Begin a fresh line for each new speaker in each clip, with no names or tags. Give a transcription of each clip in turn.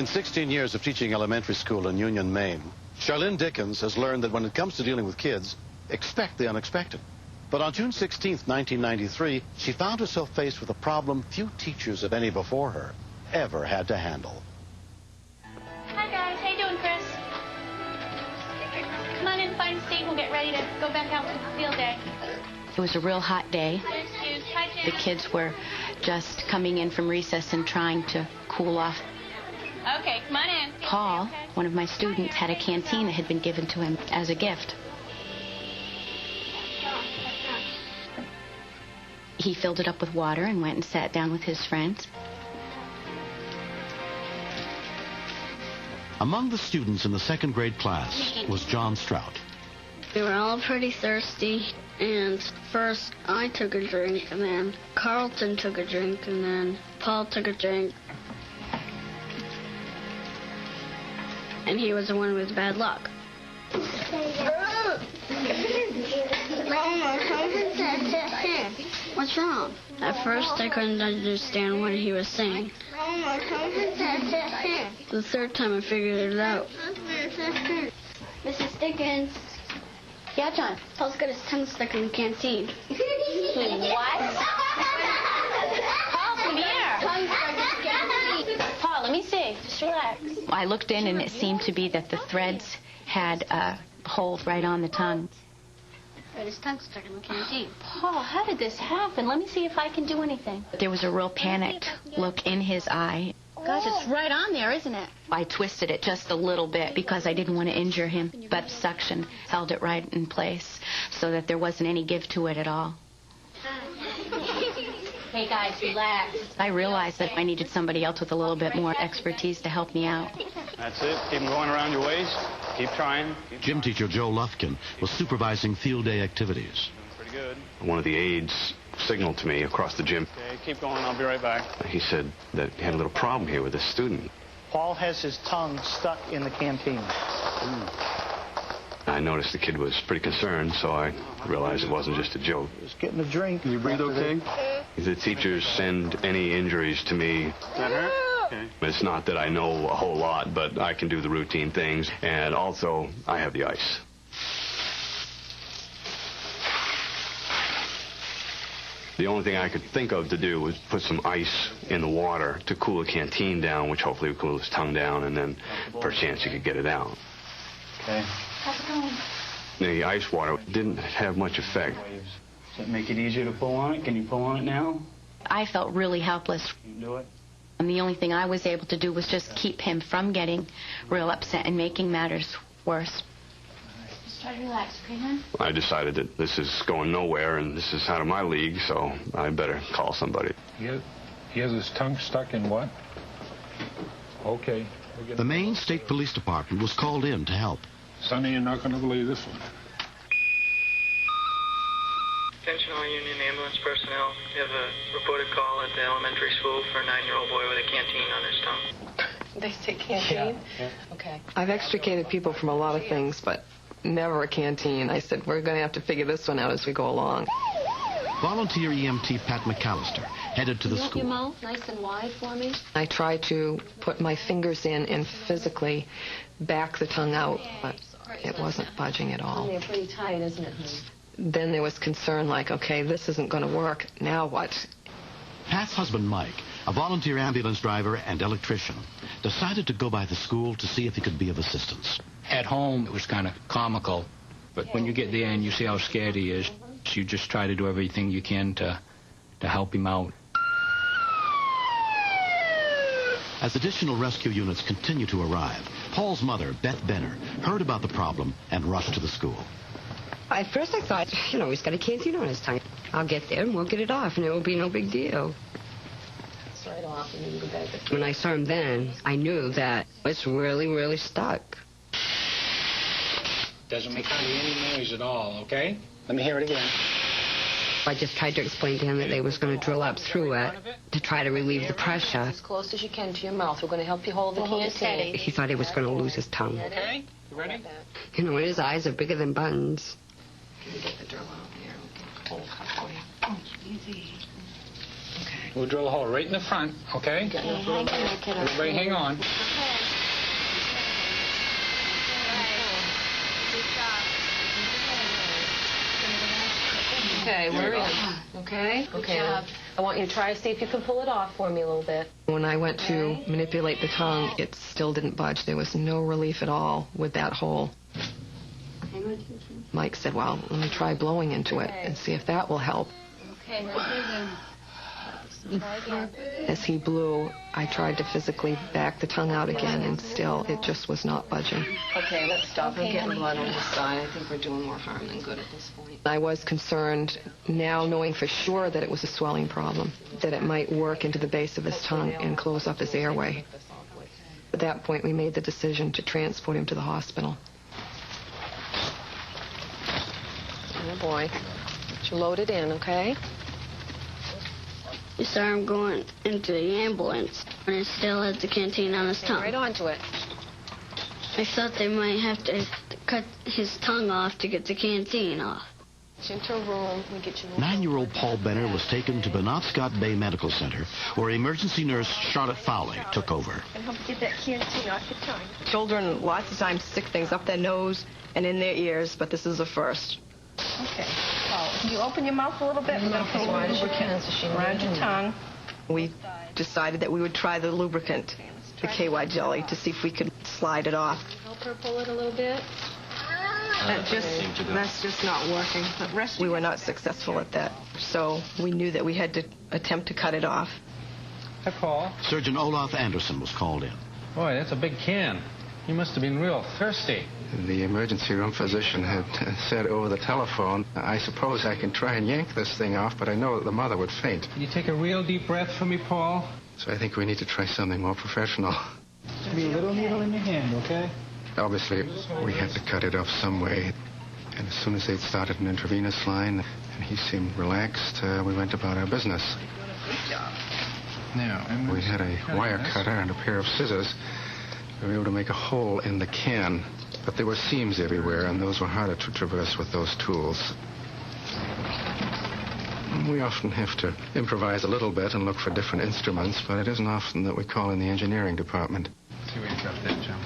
In 16 years of teaching elementary school in Union, Maine, Charlene Dickens has learned that when it comes to dealing with kids, expect the unexpected. But on June 16th, 1993, she found herself faced with a problem few teachers of any before her ever had to handle.
Hi guys, how you doing, Chris? Come on in, find a seat, we'll get ready to go back out for the field day.
It was a real hot day.
Excuse. Hi, Jan.
The kids were just coming in from recess and trying to cool off.
Okay, come on in.
Paul, one of my students, had a canteen that had been given to him as a gift. He filled it up with water and went and sat down with his friends.
Among the students in the second grade class was John Strout.
We were all pretty thirsty, and first I took a drink, and then Carlton took a drink, and then Paul took a drink. And he was the one with bad luck. What's wrong? At first I couldn't understand what he was saying. The third time I figured it out. Mrs. Dickens.
Yeah, John?
Paul's got his tongue stuck in the canteen.
What? Paul, come here. Paul, let me see. Just relax. I looked in, and it seemed to be that the threads had holes right on the tongue.
Got his tongue stuck in the canteen.
Paul, how did this happen? Let me see if I can do anything. There was a real panicked look in his eye.
Gosh, it's right on there, isn't it?
I twisted it just a little bit because I didn't want to injure him, but suction held it right in place so that there wasn't any give to it at all. Hey, guys, relax. I realized that I needed somebody else with a little bit more expertise to help me out.
That's it. Keep them going around your waist. Keep trying.
Gym teacher Joe Lufkin was supervising field day activities.
Pretty good.
One of the aides signaled to me across the gym.
Okay, keep going. I'll be right back.
He said that he had a little problem here with this student.
Paul has his tongue stuck in the canteen.
I noticed the kid was pretty concerned, so I realized it wasn't just a joke.
Just getting a drink.
Can you breathe okay?
The teachers send any injuries to me.
That hurt? Okay.
It's not that I know a whole lot, but I can do the routine things, and also I have the ice. The only thing I could think of to do was put some ice in the water to cool the canteen down, which hopefully would cool his tongue down, and then perchance you could get it out.
Okay.
How's it going?
The ice water didn't have much effect.
Does it make it easier to pull on it? Can you pull on it now?
I felt really helpless.
Can you do it?
And the only thing I was able to do was just keep him from getting real upset and making matters worse.
Just try to relax, okay, hon?
I decided that this is going nowhere and this is out of my league, so I better call somebody.
He has his tongue stuck in what? Okay.
The Maine State Police Department was called in to help.
Sonny, you're not going to believe this one.
Attention all Union ambulance personnel. We have a reported call at the elementary school for a 9-year-old boy with a canteen on his tongue.
They say canteen?
Yeah.
Okay. I've extricated people from a lot of things, but never a canteen. I said, we're going to have to figure this one out as we go along.
Volunteer EMT Pat McAllister headed to the school.
Your mouth nice and wide for me.
I tried to put my fingers in and physically back the tongue out, but it wasn't budging at all.
They're pretty tight, isn't it?
Then there was concern like, okay, this isn't going to work. Now what?
Pat's husband, Mike, a volunteer ambulance driver and electrician, decided to go by the school to see if he could be of assistance.
At home, it was kind of comical, but when you get there and you see how scared he is, you just try to do everything you can to help him out.
As additional rescue units continue to arrive, Paul's mother, Beth Benner, heard about the problem and rushed to the school.
At first I thought, he's got a canteen on his tongue. I'll get there and we'll get it off and it will be no big deal.
It's right off and then you go back.
When I saw him then, I knew that it's really, really stuck.
Doesn't make any noise at all, okay?
Let me hear it again.
I just tried to explain to him that they was going to drill up through it to try to relieve the pressure.
As close as you can to your mouth. We're going to help you hold the canteen.
He thought he was going to lose his tongue.
Okay, you ready?
And his eyes are bigger than buttons.
Can you get the drill out here? Hold halfway. Oh, easy. Okay.
We'll drill a hole right in the front, okay?
Hang on,
Everybody hang on.
Okay.
Okay, we're in. Okay? Okay. I want you to try to see if you can pull it off for me a little bit. When I went to manipulate the tongue, it still didn't budge. There was no relief at all with that hole. Mike said, well, let me try blowing into it and see if that will help.
Okay,
As he blew, I tried to physically back the tongue out again, and still, it just was not budging. Okay, let's stop. I'm getting blood on this side. I think we're doing more harm than good at this point. I was concerned, now knowing for sure that it was a swelling problem, that it might work into the base of his tongue and close up his airway. At that point, we made the decision to transport him to the hospital. Oh, boy. You load it in, okay?
We saw him going into the ambulance, and he still had the canteen on his tongue.
Right onto it.
I thought they might have to cut his tongue off to get the canteen off.
Into a room. We get you.
9-year-old Paul Benner was taken to Penobscot Bay Medical Center, where emergency nurse Charlotte Fowley took over.
And help get that canteen off your tongue.
Children lots of times stick things up their nose and in their ears, but this is a first.
Okay. Paul, can you open your mouth a little bit? We're going to put a little lubricant around your tongue.
We decided that we would try the lubricant, the KY jelly, to see if we could slide it off.
Help her pull it a little bit.
That's just not working. We were not successful at that, so we knew that we had to attempt to cut it off.
Hi, Paul.
Surgeon Olaf Anderson was called in.
Boy, that's a big can. You must have been real thirsty.
The emergency room physician had said over the telephone, I suppose I can try and yank this thing off, but I know that the mother would faint.
Can you take a real deep breath for me, Paul?
So I think we need to try something more professional.
There'll be a little needle in your hand, okay?
Obviously, we had to cut it off some way. And as soon as they'd started an intravenous line, and he seemed relaxed, we went about our business.
Now,
we had a wire cutter and a pair of scissors. We were able to make a hole in the can, but there were seams everywhere, and those were harder to traverse with those tools. We often have to improvise a little bit and look for different instruments, but it isn't often that we call in the engineering department.
See where you got that, Jim.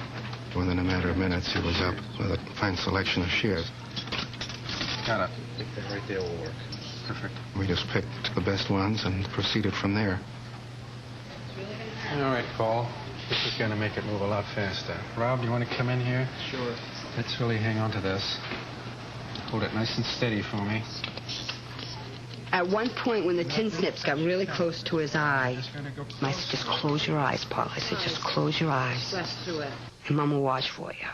Within a matter of minutes, he was up with a fine selection of shears.
Got it. I think that right there will work. Perfect.
We just picked the best ones and proceeded from there.
All right, Paul. This is going to make it move a lot faster. Rob, you want to come in here?
Sure.
Let's really hang on to this. Hold it nice and steady for me.
At one point, when the tin snips got really close to his eye, I said, just close your eyes, Paul. I said, just close your eyes.
Press through it.
And Mom will watch for you.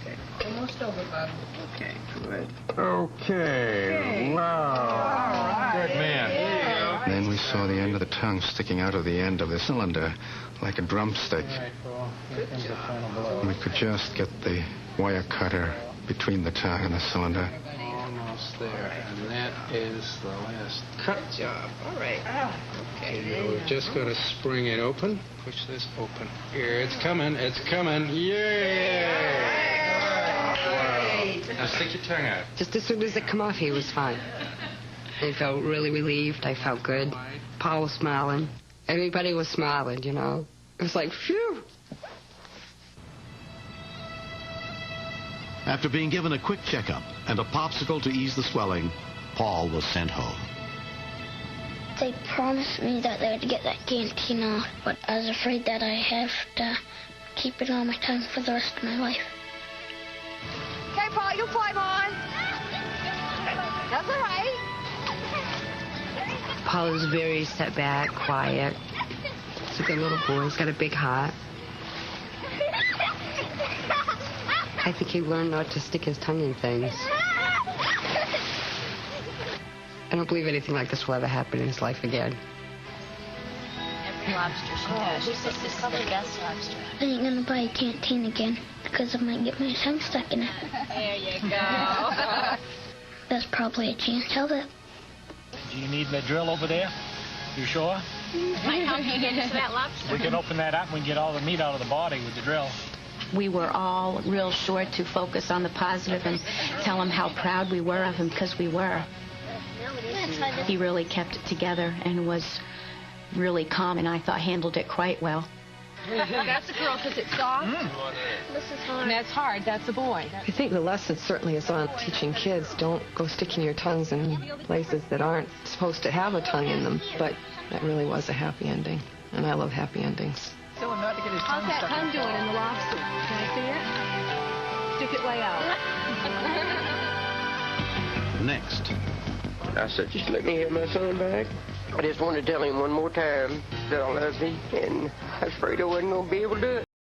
Okay. Almost over, Bob. Okay, good.
Okay. Wow. Good man.
And then we saw the end of the tongue sticking out of the end of the cylinder like a drumstick.
All right, Paul. Here comes the final blow.
We could just get the wire cutter between the tongue and the cylinder.
Almost there. And that is the last cut job. All right. Okay. Now we've just got to spring it open. Push this open. Here, it's coming. It's coming. Yeah! Wow. Now stick your tongue out.
Just as soon as it come off, he was fine. I felt really relieved. I felt good. Paul was smiling. Everybody was smiling, you know. It was like, phew.
After being given a quick checkup and a popsicle to ease the swelling, Paul was sent home.
They promised me that they would get that canteen off, but I was afraid that I have to keep it on my tongue for the rest of my life.
Okay, Paul, you climb on. That's all right.
Paul is very set back, quiet. He's a good little boy. He's got a big heart. I think he learned not to stick his tongue in things. I don't believe anything like this will ever happen in his life again.
Every lobster she touches. This is probably the best lobster.
I ain't gonna buy a canteen again because I might get my tongue stuck in it.
There you go.
There's probably a chance of it.
Do you need the drill over there? You sure?
Might help you get into that lobster.
We can open that up and we can get all the meat out of the body with the drill.
We were all real sure to focus on the positive and tell him how proud we were of him, because we were. He really kept it together and was really calm, and I thought handled it quite well.
That's the girl because it's soft.
This is hard.
And that's hard. That's the boy.
I think the lesson certainly is on teaching kids, don't go sticking your tongues in places that aren't supposed to have a tongue in them. But that really was a happy ending, and I love happy endings.
Tell him not to get his tongue stuck. How's that tongue doing in the lobster? Can I see it? Stick it way out.
Next.
I said, just let me have my son back. I just wanted to tell him one more time that I love him, and I was afraid I wasn't going to be able to do it.